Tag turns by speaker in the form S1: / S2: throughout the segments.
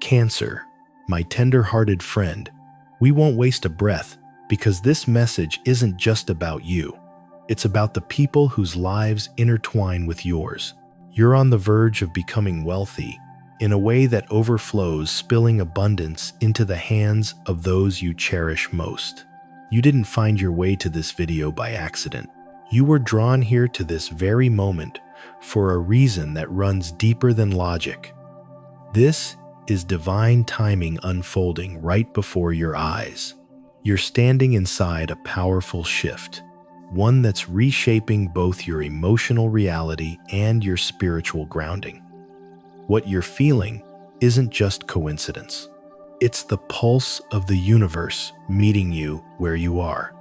S1: Cancer, my tender-hearted friend, we won't waste a breath because this message isn't just about you. It's about the people whose lives intertwine with yours. You're on the verge of becoming wealthy in a way that overflows, spilling abundance into the hands of those you cherish most. You didn't find your way to this video by accident. You were drawn here to this very moment for a reason that runs deeper than logic. This is divine timing unfolding right before your eyes. You're standing inside a powerful shift, one that's reshaping both your emotional reality and your spiritual grounding. What you're feeling isn't just coincidence. It's the pulse of the universe meeting you where you are.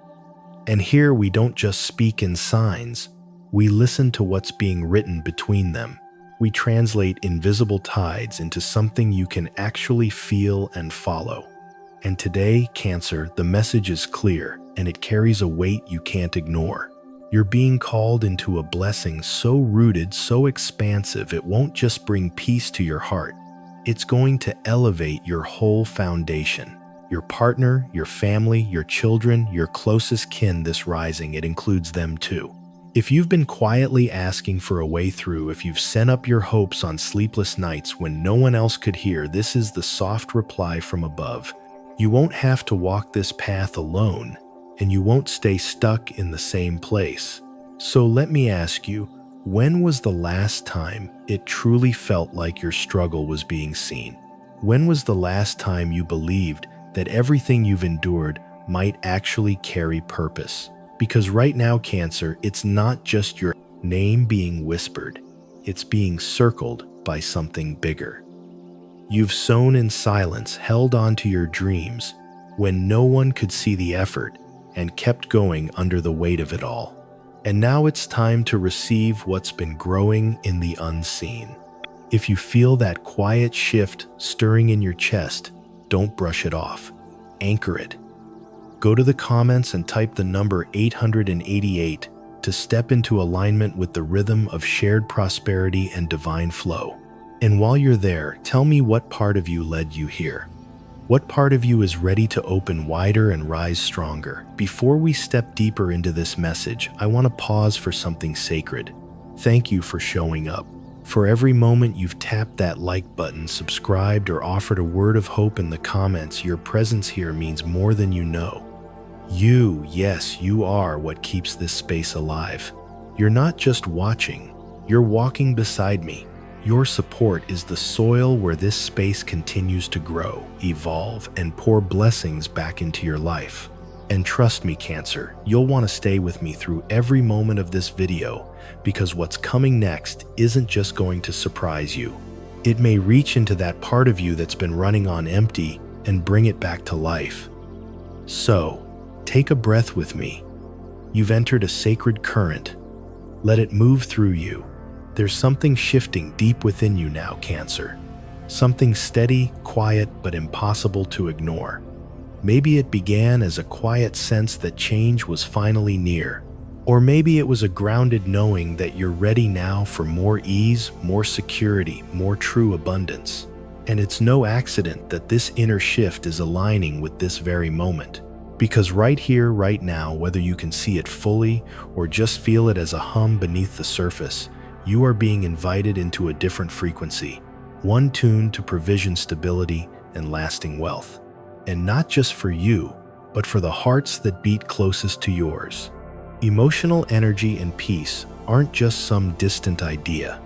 S1: And here we don't just speak in signs, we listen to what's being written between them. We translate invisible tides into something you can actually feel and follow. And today, Cancer, the message is clear, and it carries a weight you can't ignore. You're being called into a blessing so rooted, so expansive, it won't just bring peace to your heart. It's going to elevate your whole foundation. Your partner, your family, your children, your closest kin this rising, it includes them too. If you've been quietly asking for a way through, if you've sent up your hopes on sleepless nights when no one else could hear, this is the soft reply from above. You won't have to walk this path alone, and you won't stay stuck in the same place. So let me ask you, when was the last time it truly felt like your struggle was being seen? When was the last time you believed that everything you've endured might actually carry purpose? Because right now, Cancer, it's not just your name being whispered, it's being circled by something bigger. You've sown in silence, held on to your dreams when no one could see the effort, and kept going under the weight of it all. And now it's time to receive what's been growing in the unseen. If you feel that quiet shift stirring in your chest, don't brush it off. Anchor it. Go to the comments and type the number 888 to step into alignment with the rhythm of shared prosperity and divine flow. And while you're there, tell me what part of you led you here. What part of you is ready to open wider and rise stronger? Before we step deeper into this message, I want to pause for something sacred. Thank you for showing up. For every moment you've tapped that like button, subscribed, or offered a word of hope in the comments, your presence here means more than you know. You, yes, you are what keeps this space alive. You're not just watching, you're walking beside me. Your support is the soil where this space continues to grow, evolve, and pour blessings back into your life. And trust me, Cancer, you'll want to stay with me through every moment of this video, because what's coming next isn't just going to surprise you. It may reach into that part of you that's been running on empty and bring it back to life. So, take a breath with me. You've entered a sacred current. Let it move through you. There's something shifting deep within you now, Cancer. Something steady, quiet, but impossible to ignore. Maybe it began as a quiet sense that change was finally near. Or maybe it was a grounded knowing that you're ready now for more ease, more security, more true abundance. And it's no accident that this inner shift is aligning with this very moment. Because right here, right now, whether you can see it fully or just feel it as a hum beneath the surface, you are being invited into a different frequency, one tuned to provision, stability, and lasting wealth. And not just for you, but for the hearts that beat closest to yours. Emotional energy and peace aren't just some distant idea.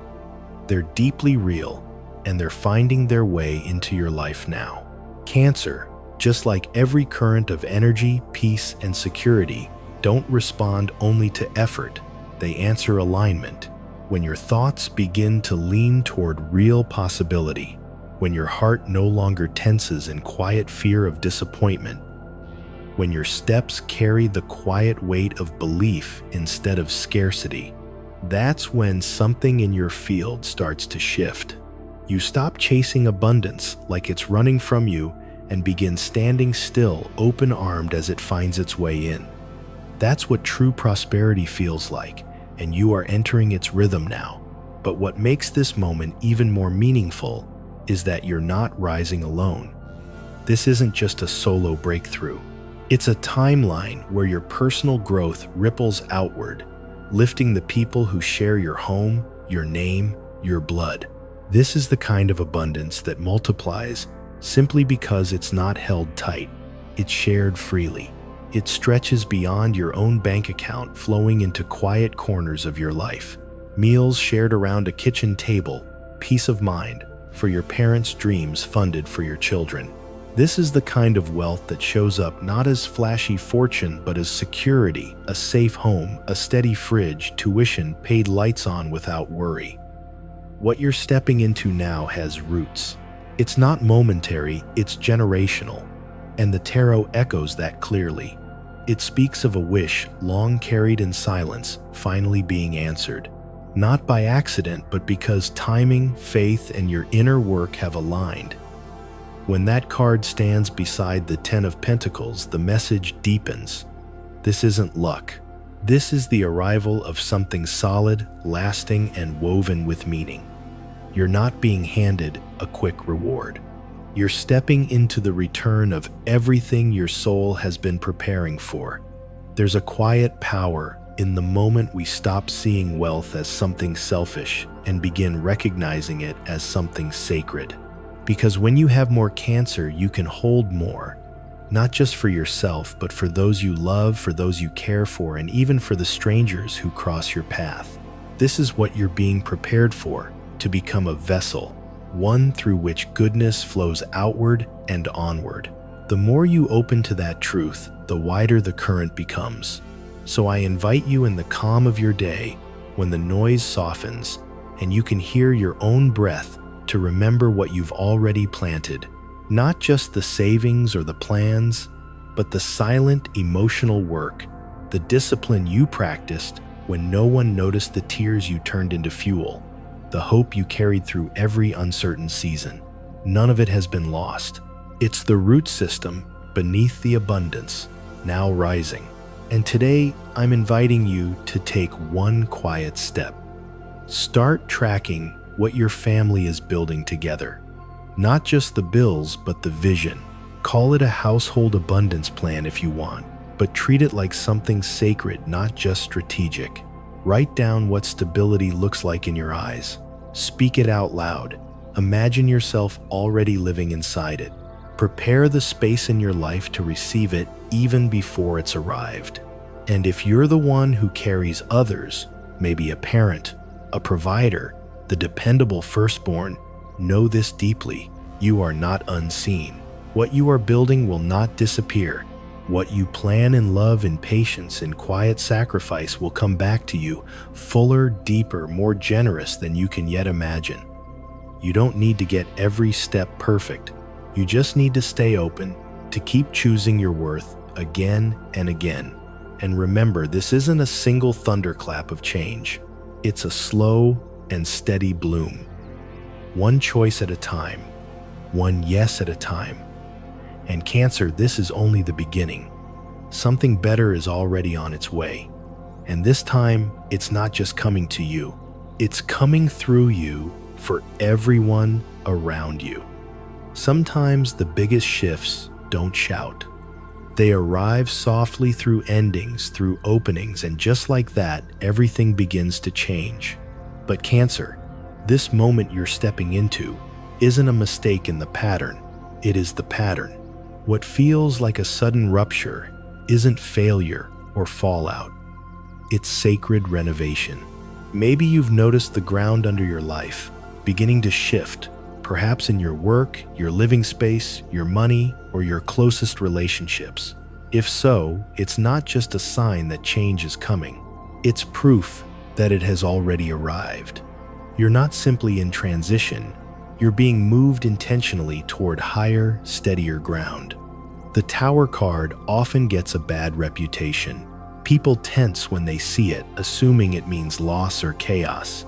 S1: They're deeply real, and they're finding their way into your life now. Cancer, just like every current of energy, peace, and security, don't respond only to effort, they answer alignment. When your thoughts begin to lean toward real possibility, when your heart no longer tenses in quiet fear of disappointment, when your steps carry the quiet weight of belief instead of scarcity, that's when something in your field starts to shift. You stop chasing abundance like it's running from you and begin standing still, open-armed as it finds its way in. That's what true prosperity feels like, and you are entering its rhythm now. But what makes this moment even more meaningful is that you're not rising alone. This isn't just a solo breakthrough. It's a timeline where your personal growth ripples outward, lifting the people who share your home, your name, your blood. This is the kind of abundance that multiplies simply because it's not held tight. It's shared freely. It stretches beyond your own bank account, flowing into quiet corners of your life. Meals shared around a kitchen table, peace of mind for your parents' dreams funded for your children. This is the kind of wealth that shows up not as flashy fortune, but as security, a safe home, a steady fridge, tuition paid, lights on without worry. What you're stepping into now has roots. It's not momentary, it's generational. And the tarot echoes that clearly. It speaks of a wish long carried in silence, finally being answered. Not by accident, but because timing, faith, and your inner work have aligned. When that card stands beside the Ten of Pentacles, the message deepens. This isn't luck. This is the arrival of something solid, lasting, and woven with meaning. You're not being handed a quick reward. You're stepping into the return of everything your soul has been preparing for. There's a quiet power in the moment we stop seeing wealth as something selfish and begin recognizing it as something sacred. Because when you have more Cancer, you can hold more, not just for yourself, but for those you love, for those you care for, and even for the strangers who cross your path. This is what you're being prepared for, to become a vessel, one through which goodness flows outward and onward. The more you open to that truth, the wider the current becomes. So I invite you, in the calm of your day, when the noise softens and you can hear your own breath, to remember what you've already planted. Not just the savings or the plans, but the silent emotional work, the discipline you practiced when no one noticed the tears you turned into fuel, the hope you carried through every uncertain season. None of it has been lost. It's the root system beneath the abundance, now rising. And today, I'm inviting you to take one quiet step. Start tracking what your family is building together. Not just the bills, but the vision. Call it a household abundance plan if you want, but treat it like something sacred, not just strategic. Write down what stability looks like in your eyes. Speak it out loud. Imagine yourself already living inside it. Prepare the space in your life to receive it even before it's arrived. And if you're the one who carries others, maybe a parent, a provider, the dependable firstborn, know this deeply. You are not unseen. What you are building will not disappear. What you plan in love, in patience, in quiet sacrifice will come back to you, fuller, deeper, more generous than you can yet imagine. You don't need to get every step perfect. You just need to stay open, to keep choosing your worth again and again. And remember, this isn't a single thunderclap of change. It's a slow and steady bloom. One choice at a time, one yes at a time. And Cancer, this is only the beginning. Something better is already on its way. And this time, it's not just coming to you. It's coming through you for everyone around you. Sometimes the biggest shifts don't shout. They arrive softly through endings, through openings, and just like that, everything begins to change. But Cancer, this moment you're stepping into isn't a mistake in the pattern. It is the pattern. What feels like a sudden rupture isn't failure or fallout. It's sacred renovation. Maybe you've noticed the ground under your life beginning to shift, perhaps in your work, your living space, your money, or your closest relationships. If so, it's not just a sign that change is coming. It's proof that it has already arrived. You're not simply in transition, you're being moved intentionally toward higher, steadier ground. The Tower card often gets a bad reputation. People tense when they see it, assuming it means loss or chaos.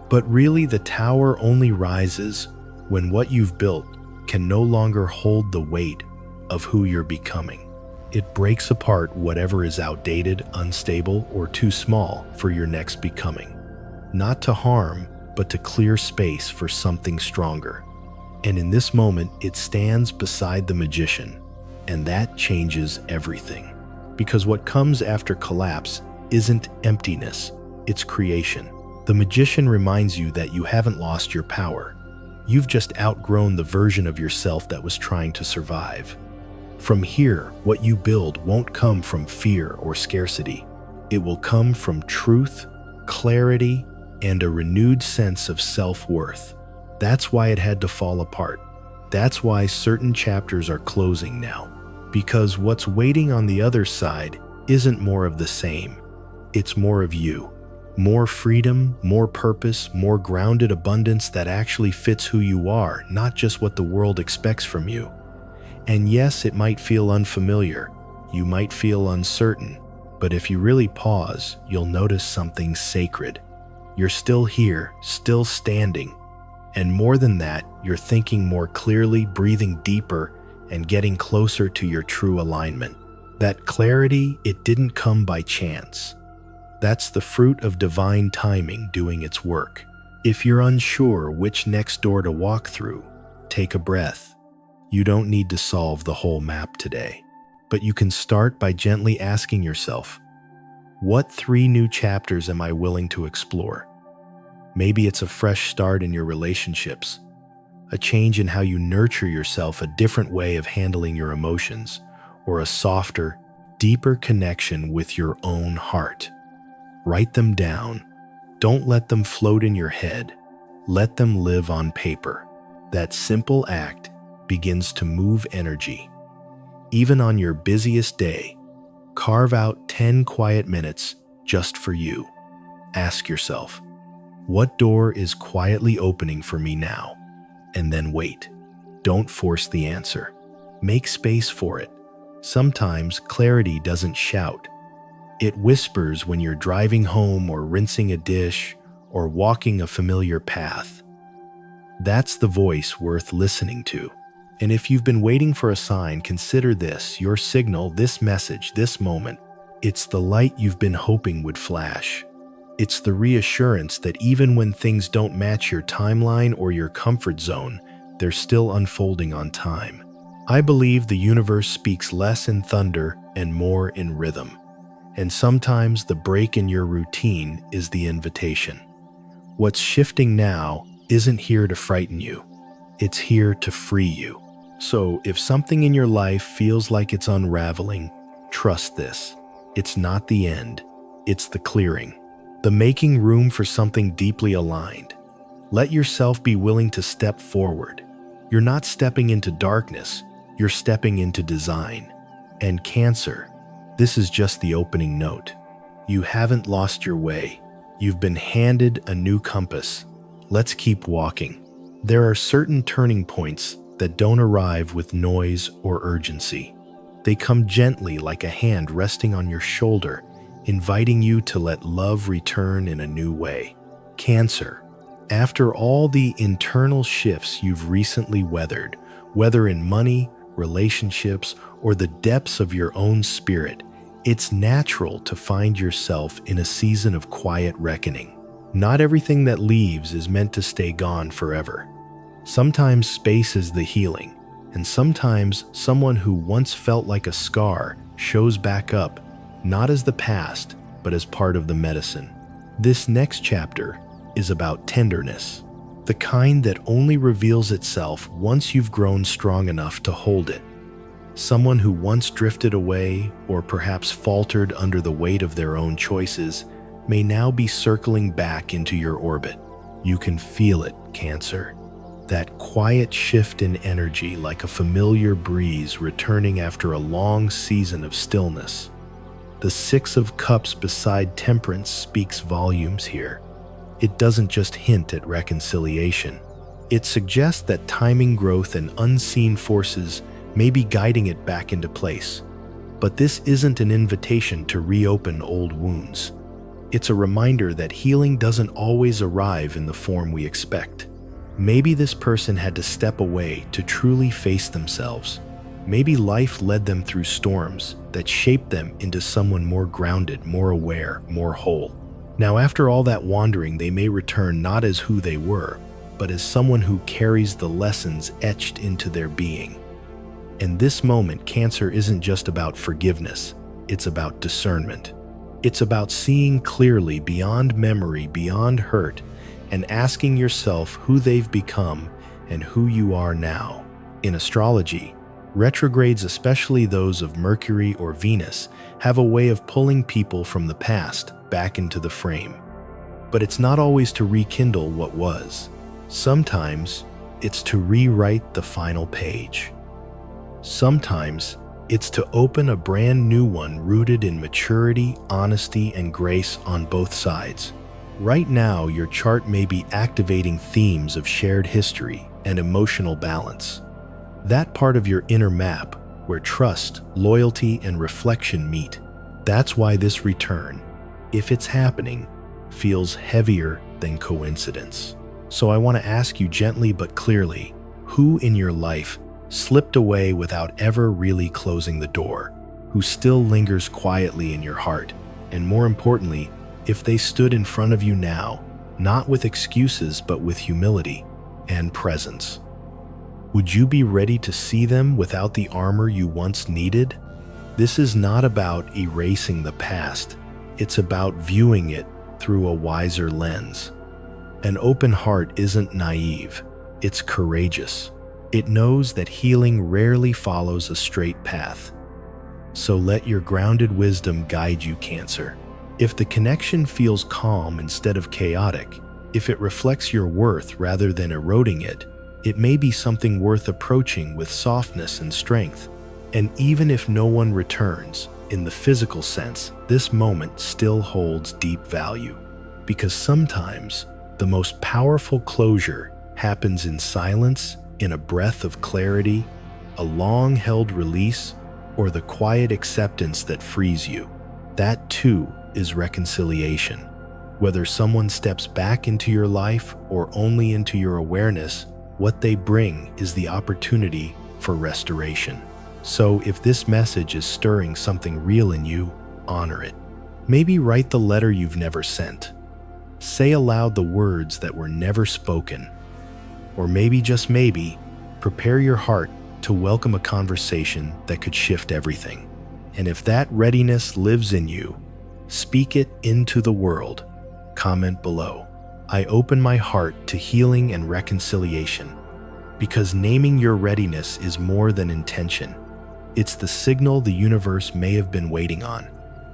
S1: But really, the Tower only rises when what you've built can no longer hold the weight of who you're becoming. It breaks apart whatever is outdated, unstable, or too small for your next becoming. Not to harm, but to clear space for something stronger. And in this moment, it stands beside the magician, and that changes everything. Because what comes after collapse isn't emptiness, it's creation. The magician reminds you that you haven't lost your power. You've just outgrown the version of yourself that was trying to survive. From here, what you build won't come from fear or scarcity. It will come from truth, clarity, and a renewed sense of self-worth. That's why it had to fall apart. That's why certain chapters are closing now. Because what's waiting on the other side isn't more of the same. It's more of you. More freedom, more purpose, more grounded abundance that actually fits who you are, not just what the world expects from you. And yes, it might feel unfamiliar. You might feel uncertain. But if you really pause, you'll notice something sacred. You're still here, still standing. And more than that, you're thinking more clearly, breathing deeper, and getting closer to your true alignment. That clarity, it didn't come by chance. That's the fruit of divine timing doing its work. If you're unsure which next door to walk through, take a breath. You don't need to solve the whole map today. But you can start by gently asking yourself, what 3 new chapters am I willing to explore? Maybe it's a fresh start in your relationships, a change in how you nurture yourself, a different way of handling your emotions, or a softer, deeper connection with your own heart. Write them down. Don't let them float in your head. Let them live on paper. That simple act begins to move energy. Even on your busiest day, carve out 10 quiet minutes just for you. Ask yourself, what door is quietly opening for me now? And then wait. Don't force the answer. Make space for it. Sometimes clarity doesn't shout. It whispers when you're driving home or rinsing a dish or walking a familiar path. That's the voice worth listening to. And if you've been waiting for a sign, consider this, your signal, this message, this moment. It's the light you've been hoping would flash. It's the reassurance that even when things don't match your timeline or your comfort zone, they're still unfolding on time. I believe the universe speaks less in thunder and more in rhythm. And sometimes the break in your routine is the invitation. What's shifting now isn't here to frighten you. It's here to free you. So if something in your life feels like it's unraveling, trust this. It's not the end. It's the clearing. The making room for something deeply aligned. Let yourself be willing to step forward. You're not stepping into darkness. You're stepping into design. And Cancer, this is just the opening note. You haven't lost your way. You've been handed a new compass. Let's keep walking. There are certain turning points that don't arrive with noise or urgency. They come gently like a hand resting on your shoulder, inviting you to let love return in a new way. Cancer, after all the internal shifts you've recently weathered, whether in money, relationships, or the depths of your own spirit, it's natural to find yourself in a season of quiet reckoning. Not everything that leaves is meant to stay gone forever. Sometimes space is the healing, and sometimes someone who once felt like a scar shows back up, not as the past, but as part of the medicine. This next chapter is about tenderness, the kind that only reveals itself once you've grown strong enough to hold it. Someone who once drifted away or perhaps faltered under the weight of their own choices may now be circling back into your orbit. You can feel it, Cancer. That quiet shift in energy like a familiar breeze returning after a long season of stillness. The 6 of Cups beside Temperance speaks volumes here. It doesn't just hint at reconciliation. It suggests that timing growth and unseen forces may be guiding it back into place. But this isn't an invitation to reopen old wounds. It's a reminder that healing doesn't always arrive in the form we expect. Maybe this person had to step away to truly face themselves. Maybe life led them through storms that shaped them into someone more grounded, more aware, more whole. Now, after all that wandering, they may return not as who they were, but as someone who carries the lessons etched into their being. In this moment, Cancer isn't just about forgiveness, it's about discernment. It's about seeing clearly beyond memory, beyond hurt, and asking yourself who they've become and who you are now. In astrology, retrogrades, especially those of Mercury or Venus, have a way of pulling people from the past back into the frame. But it's not always to rekindle what was. Sometimes it's to rewrite the final page. Sometimes it's to open a brand new one rooted in maturity, honesty, and grace on both sides. Right now, your chart may be activating themes of shared history and emotional balance. That part of your inner map where trust, loyalty, and reflection meet. That's why this return, if it's happening, feels heavier than coincidence. So I want to ask you gently but clearly, who in your life slipped away without ever really closing the door? Who still lingers quietly in your heart? And more importantly, if they stood in front of you now, not with excuses but with humility and presence, would you be ready to see them without the armor you once needed? This is not about erasing the past. It's about viewing it through a wiser lens. An open heart isn't naive, it's courageous. It knows that healing rarely follows a straight path. So let your grounded wisdom guide you, Cancer. If the connection feels calm instead of chaotic, if it reflects your worth rather than eroding it, it may be something worth approaching with softness and strength. And even if no one returns, in the physical sense, this moment still holds deep value. Because sometimes, the most powerful closure happens in silence, in a breath of clarity, a long-held release, or the quiet acceptance that frees you. That too is reconciliation. Whether someone steps back into your life or only into your awareness, what they bring is the opportunity for restoration. So if this message is stirring something real in you, honor it. Maybe write the letter you've never sent. Say aloud the words that were never spoken. Or maybe, just maybe, prepare your heart to welcome a conversation that could shift everything. And if that readiness lives in you, speak it into the world. Comment below. I open my heart to healing and reconciliation. Because naming your readiness is more than intention. It's the signal the universe may have been waiting on.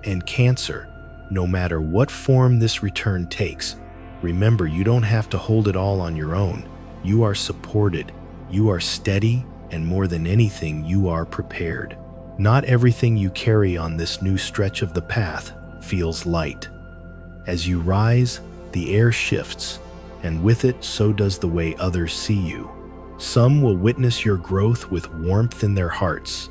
S1: And Cancer, no matter what form this return takes, remember, you don't have to hold it all on your own. You are supported, you are steady, and more than anything, you are prepared. Not everything you carry on this new stretch of the path feels light. As you rise, the air shifts, and with it, so does the way others see you. Some will witness your growth with warmth in their hearts.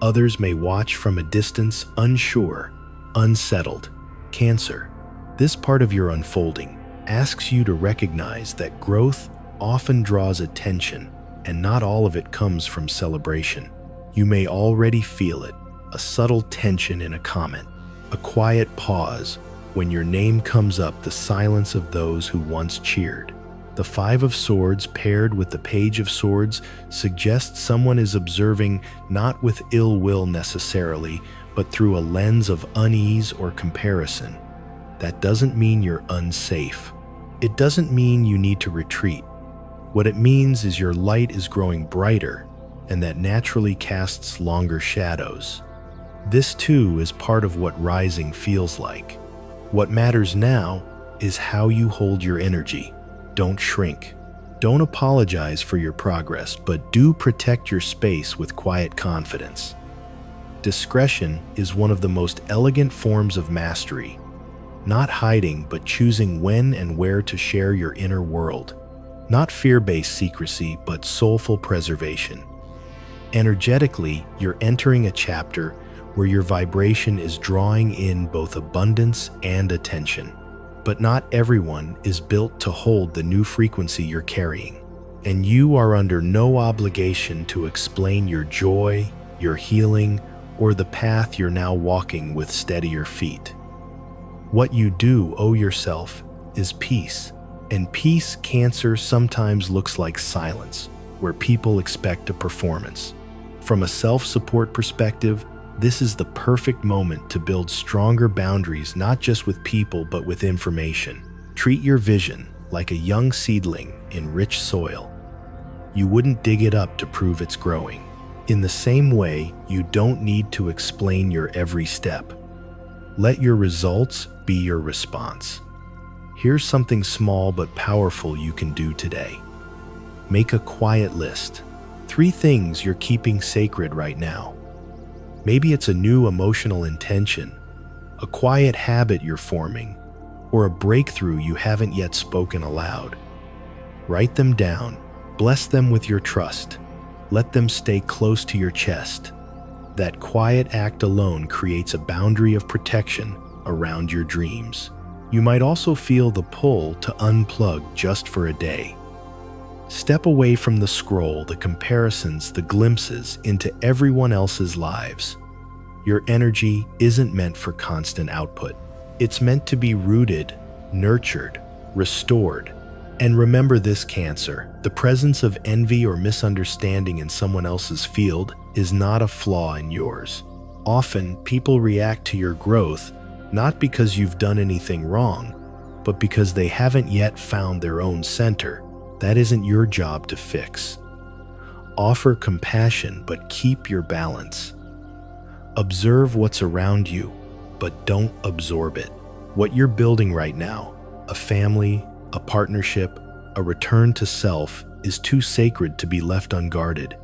S1: Others may watch from a distance, unsure, unsettled. Cancer, this part of your unfolding asks you to recognize that growth often draws attention, and not all of it comes from celebration. You may already feel it, a subtle tension in a comment, a quiet pause when your name comes up, the silence of those who once cheered. The Five of Swords paired with the Page of Swords suggests someone is observing not with ill will necessarily, but through a lens of unease or comparison. That doesn't mean you're unsafe. It doesn't mean you need to retreat. What it means is your light is growing brighter, and that naturally casts longer shadows. This too is part of what rising feels like. What matters now is how you hold your energy. Don't shrink. Don't apologize for your progress, but do protect your space with quiet confidence. Discretion is one of the most elegant forms of mastery. Not hiding, but choosing when and where to share your inner world. Not fear-based secrecy, but soulful preservation. Energetically, you're entering a chapter where your vibration is drawing in both abundance and attention. But not everyone is built to hold the new frequency you're carrying. And you are under no obligation to explain your joy, your healing, or the path you're now walking with steadier feet. What you do owe yourself is peace. And peace, Cancer, sometimes looks like silence, where people expect a performance. From a self-support perspective, this is the perfect moment to build stronger boundaries, not just with people, but with information. Treat your vision like a young seedling in rich soil. You wouldn't dig it up to prove it's growing. In the same way, you don't need to explain your every step. Let your results be your response. Here's something small but powerful you can do today. Make a quiet list. 3 things you're keeping sacred right now. Maybe it's a new emotional intention, a quiet habit you're forming, or a breakthrough you haven't yet spoken aloud. Write them down. Bless them with your trust. Let them stay close to your chest. That quiet act alone creates a boundary of protection around your dreams. You might also feel the pull to unplug just for a day. Step away from the scroll, the comparisons, the glimpses into everyone else's lives. Your energy isn't meant for constant output. It's meant to be rooted, nurtured, restored. And remember this, Cancer, the presence of envy or misunderstanding in someone else's field is not a flaw in yours. Often, people react to your growth not because you've done anything wrong, but because they haven't yet found their own center. That isn't your job to fix. Offer compassion, but keep your balance. Observe what's around you, but don't absorb it. What you're building right now, a family, a partnership, a return to self, is too sacred to be left unguarded.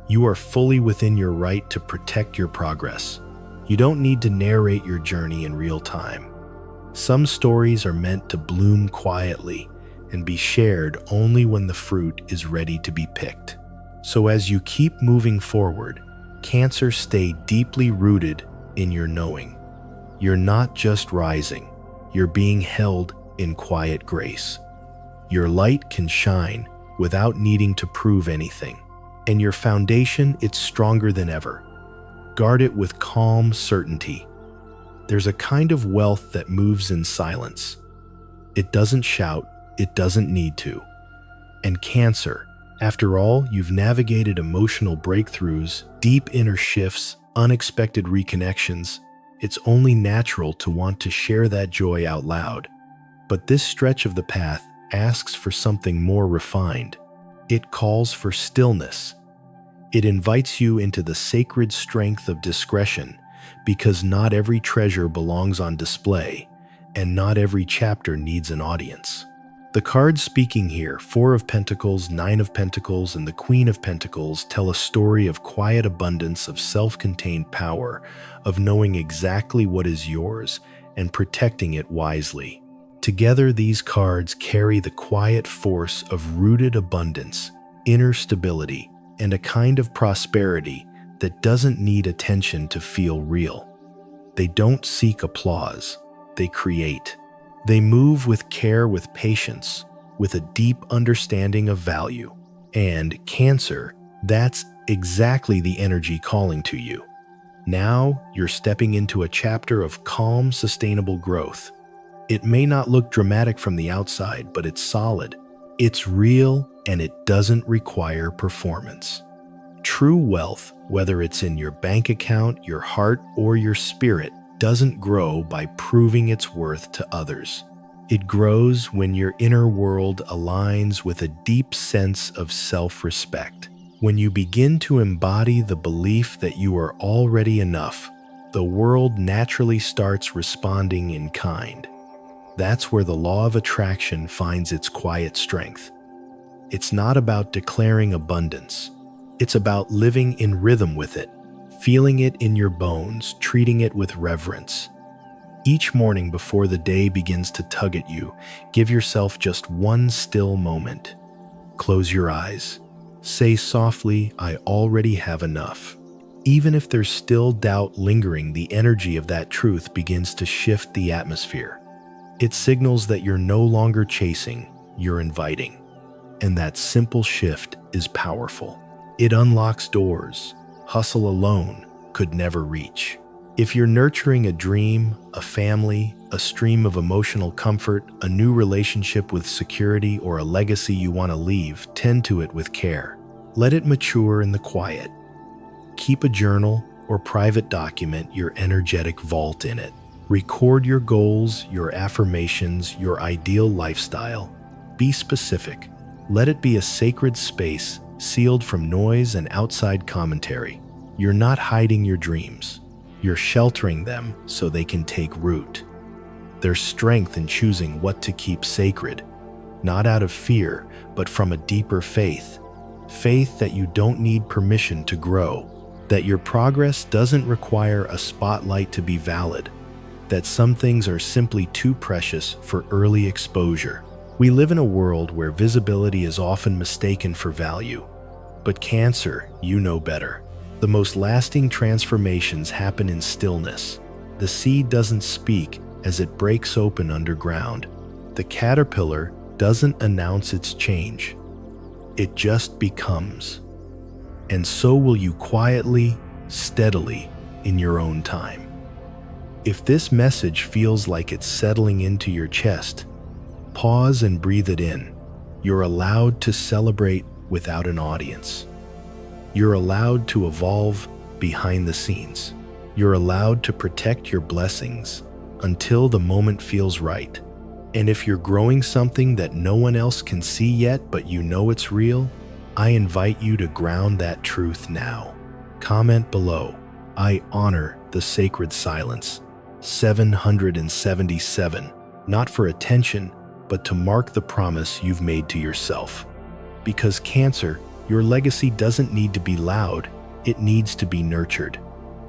S1: You are fully within your right to protect your progress. You don't need to narrate your journey in real time. Some stories are meant to bloom quietly and be shared only when the fruit is ready to be picked. So as you keep moving forward, Cancer, stay deeply rooted in your knowing. You're not just rising, you're being held in quiet grace. Your light can shine without needing to prove anything, and your foundation, it's stronger than ever. Guard it with calm certainty. There's a kind of wealth that moves in silence. It doesn't shout, it doesn't need to. And Cancer, after all, you've navigated emotional breakthroughs, deep inner shifts, unexpected reconnections. It's only natural to want to share that joy out loud. But this stretch of the path asks for something more refined. It calls for stillness. It invites you into the sacred strength of discretion, because not every treasure belongs on display, and not every chapter needs an audience. The cards speaking here, 4 of Pentacles, 9 of Pentacles, and the Queen of Pentacles, tell a story of quiet abundance, of self-contained power, of knowing exactly what is yours and protecting it wisely. Together, these cards carry the quiet force of rooted abundance, inner stability, and a kind of prosperity that doesn't need attention to feel real. They don't seek applause, they create. They move with care, with patience, with a deep understanding of value. And Cancer, that's exactly the energy calling to you. Now you're stepping into a chapter of calm, sustainable growth. It may not look dramatic from the outside, but it's solid. It's real, and it doesn't require performance. True wealth, whether it's in your bank account, your heart, or your spirit, doesn't grow by proving its worth to others. It grows when your inner world aligns with a deep sense of self-respect. When you begin to embody the belief that you are already enough, the world naturally starts responding in kind. That's where the law of attraction finds its quiet strength. It's not about declaring abundance. It's about living in rhythm with it, feeling it in your bones, treating it with reverence. Each morning before the day begins to tug at you, give yourself just one still moment. Close your eyes. Say softly, "I already have enough." Even if there's still doubt lingering, the energy of that truth begins to shift the atmosphere. It signals that you're no longer chasing, you're inviting. And that simple shift is powerful. It unlocks doors hustle alone could never reach. If you're nurturing a dream, a family, a stream of emotional comfort, a new relationship with security, or a legacy you want to leave, tend to it with care. Let it mature in the quiet. Keep a journal or private document your energetic vault in it. Record your goals, your affirmations, your ideal lifestyle. Be specific. Let it be a sacred space, sealed from noise and outside commentary. You're not hiding your dreams. You're sheltering them so they can take root. There's strength in choosing what to keep sacred, not out of fear, but from a deeper faith. Faith that you don't need permission to grow, that your progress doesn't require a spotlight to be valid, that some things are simply too precious for early exposure. We live in a world where visibility is often mistaken for value. But Cancer, you know better. The most lasting transformations happen in stillness. The seed doesn't speak as it breaks open underground. The caterpillar doesn't announce its change. It just becomes. And so will you quietly, steadily, in your own time. If this message feels like it's settling into your chest, pause and breathe it in. You're allowed to celebrate without an audience. You're allowed to evolve behind the scenes. You're allowed to protect your blessings until the moment feels right. And if you're growing something that no one else can see yet, but you know it's real, I invite you to ground that truth now. Comment below. I honor the sacred silence. 777. Not for attention, but to mark the promise you've made to yourself. Because Cancer, your legacy doesn't need to be loud, it needs to be nurtured.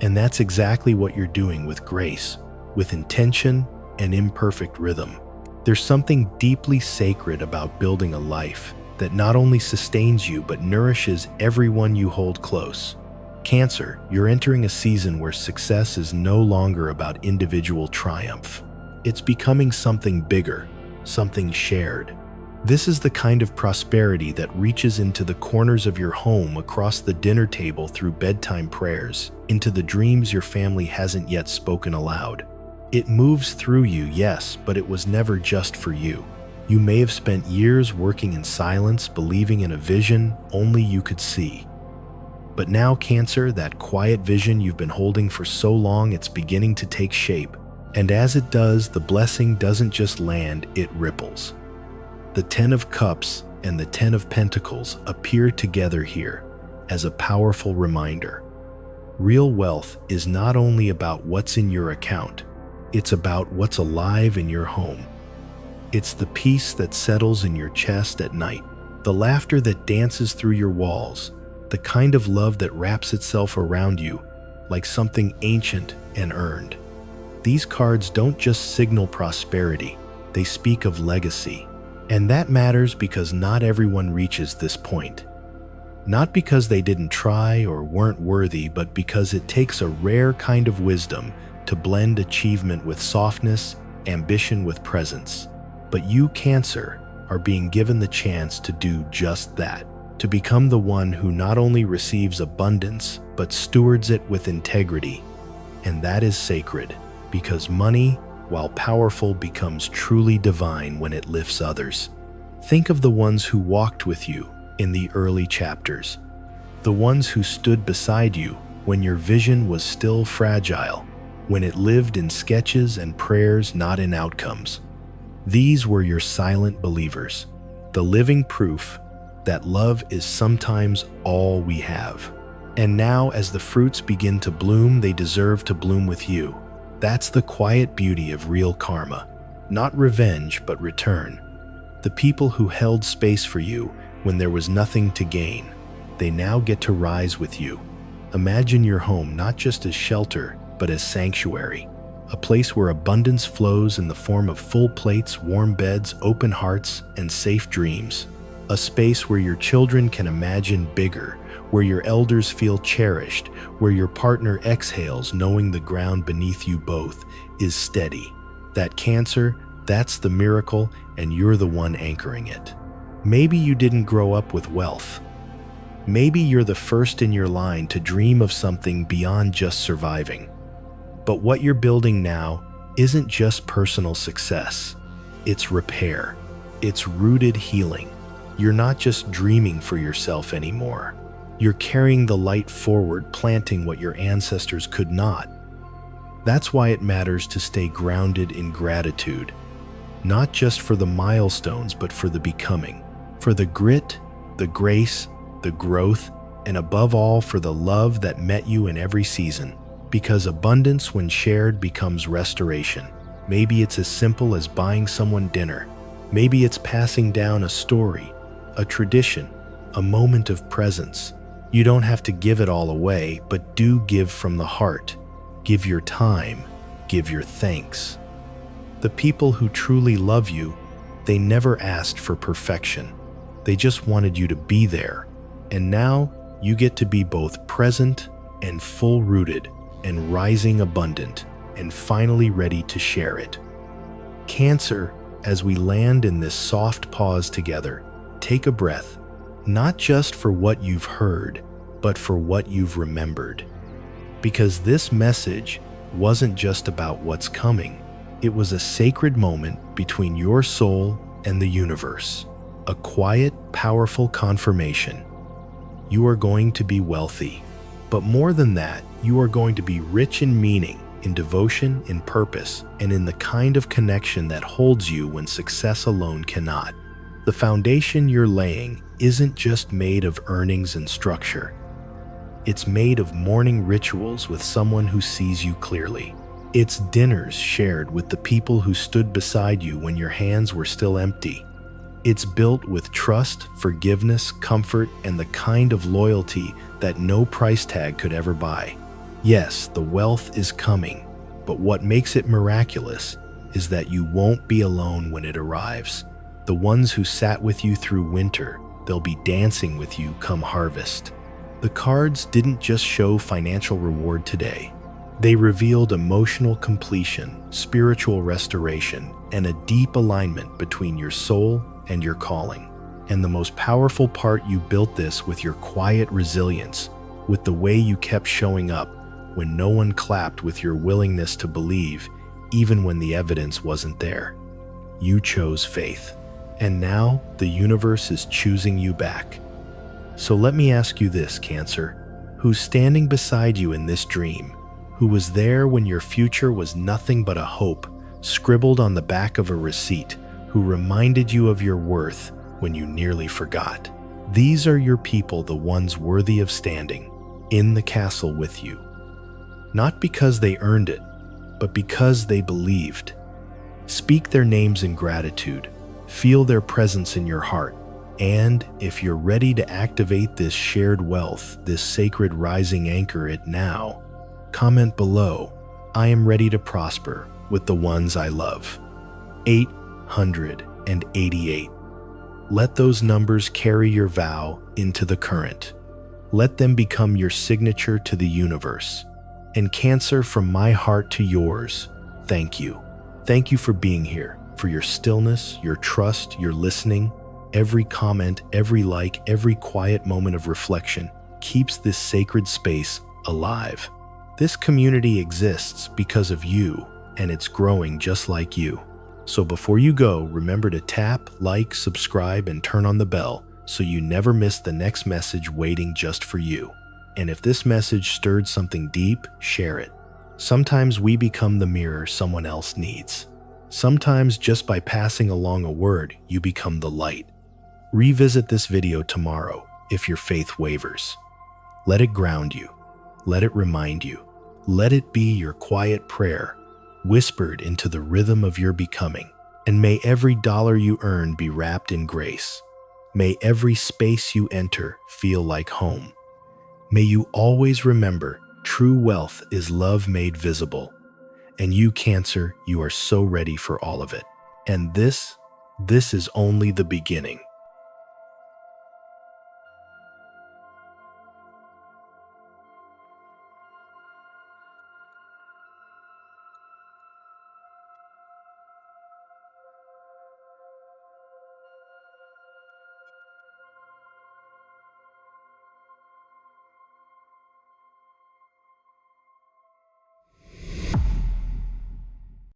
S1: And that's exactly what you're doing with grace, with intention and imperfect rhythm. There's something deeply sacred about building a life that not only sustains you but nourishes everyone you hold close. Cancer, you're entering a season where success is no longer about individual triumph. It's becoming something bigger, something shared. This is the kind of prosperity that reaches into the corners of your home, across the dinner table, through bedtime prayers, into the dreams your family hasn't yet spoken aloud. It moves through you, yes, but it was never just for you. You may have spent years working in silence, believing in a vision only you could see. But now, Cancer, that quiet vision you've been holding for so long, it's beginning to take shape. And as it does, the blessing doesn't just land, it ripples. The 10 of Cups and the 10 of Pentacles appear together here as a powerful reminder. Real wealth is not only about what's in your account, it's about what's alive in your home. It's the peace that settles in your chest at night, the laughter that dances through your walls, the kind of love that wraps itself around you like something ancient and earned. These cards don't just signal prosperity, they speak of legacy. And that matters because not everyone reaches this point. Not because they didn't try or weren't worthy, but because it takes a rare kind of wisdom to blend achievement with softness, ambition with presence. But you, Cancer, are being given the chance to do just that, to become the one who not only receives abundance, but stewards it with integrity. And that is sacred, because money, while powerful, becomes truly divine when it lifts others. Think of the ones who walked with you in the early chapters, the ones who stood beside you when your vision was still fragile, when it lived in sketches and prayers, not in outcomes. These were your silent believers, the living proof that love is sometimes all we have. And now, as the fruits begin to bloom, they deserve to bloom with you. That's the quiet beauty of real karma. Not revenge, but return. The people who held space for you when there was nothing to gain, they now get to rise with you. Imagine your home not just as shelter, but as sanctuary. A place where abundance flows in the form of full plates, warm beds, open hearts, and safe dreams. A space where your children can imagine bigger, where your elders feel cherished, where your partner exhales knowing the ground beneath you both is steady. That Cancer, that's the miracle, and you're the one anchoring it. Maybe you didn't grow up with wealth. Maybe you're the first in your line to dream of something beyond just surviving. But what you're building now isn't just personal success. It's repair. It's rooted healing. You're not just dreaming for yourself anymore. You're carrying the light forward, planting what your ancestors could not. That's why it matters to stay grounded in gratitude, not just for the milestones, but for the becoming, for the grit, the grace, the growth, and above all, for the love that met you in every season. Because abundance, when shared, becomes restoration. Maybe it's as simple as buying someone dinner. Maybe it's passing down a story, a tradition, a moment of presence. You don't have to give it all away, but do give from the heart. Give your time. Give your thanks. The people who truly love you, they never asked for perfection. They just wanted you to be there. And now you get to be both present and full-rooted and rising abundant and finally ready to share it. Cancer, as we land in this soft pause together, take a breath, not just for what you've heard, but for what you've remembered. Because this message wasn't just about what's coming. It was a sacred moment between your soul and the universe. A quiet, powerful confirmation. You are going to be wealthy. But more than that, you are going to be rich in meaning, in devotion, in purpose, and in the kind of connection that holds you when success alone cannot. The foundation you're laying isn't just made of earnings and structure. It's made of morning rituals with someone who sees you clearly. It's dinners shared with the people who stood beside you when your hands were still empty. It's built with trust, forgiveness, comfort, and the kind of loyalty that no price tag could ever buy. Yes, the wealth is coming, but what makes it miraculous is that you won't be alone when it arrives. The ones who sat with you through winter, they'll be dancing with you come harvest. The cards didn't just show financial reward today. They revealed emotional completion, spiritual restoration, and a deep alignment between your soul and your calling. And the most powerful part, you built this with your quiet resilience, with the way you kept showing up when no one clapped, with your willingness to believe, even when the evidence wasn't there. You chose faith. And now the universe is choosing you back. So let me ask you this, Cancer. Who's standing beside you in this dream? Who was there when your future was nothing but a hope, scribbled on the back of a receipt? Who reminded you of your worth when you nearly forgot? These are your people, the ones worthy of standing in the castle with you. Not because they earned it, but because they believed. Speak their names in gratitude. Feel their presence in your heart. And if you're ready to activate this shared wealth, this sacred rising anchor it now, comment below, I am ready to prosper with the ones I love. 888. Let those numbers carry your vow into the current. Let them become your signature to the universe. And Cancer, from my heart to yours, thank you. Thank you for being here, for your stillness, your trust, your listening. Every comment, every like, every quiet moment of reflection keeps this sacred space alive. This community exists because of you, and it's growing just like you. So before you go, remember to tap, like, subscribe, and turn on the bell so you never miss the next message waiting just for you. And if this message stirred something deep, share it. Sometimes we become the mirror someone else needs. Sometimes just by passing along a word, you become the light. Revisit this video tomorrow if your faith wavers. Let it ground you. Let it remind you. Let it be your quiet prayer, whispered into the rhythm of your becoming. And may every dollar you earn be wrapped in grace. May every space you enter feel like home. May you always remember, true wealth is love made visible. And you, Cancer, you are so ready for all of it. And this is only the beginning.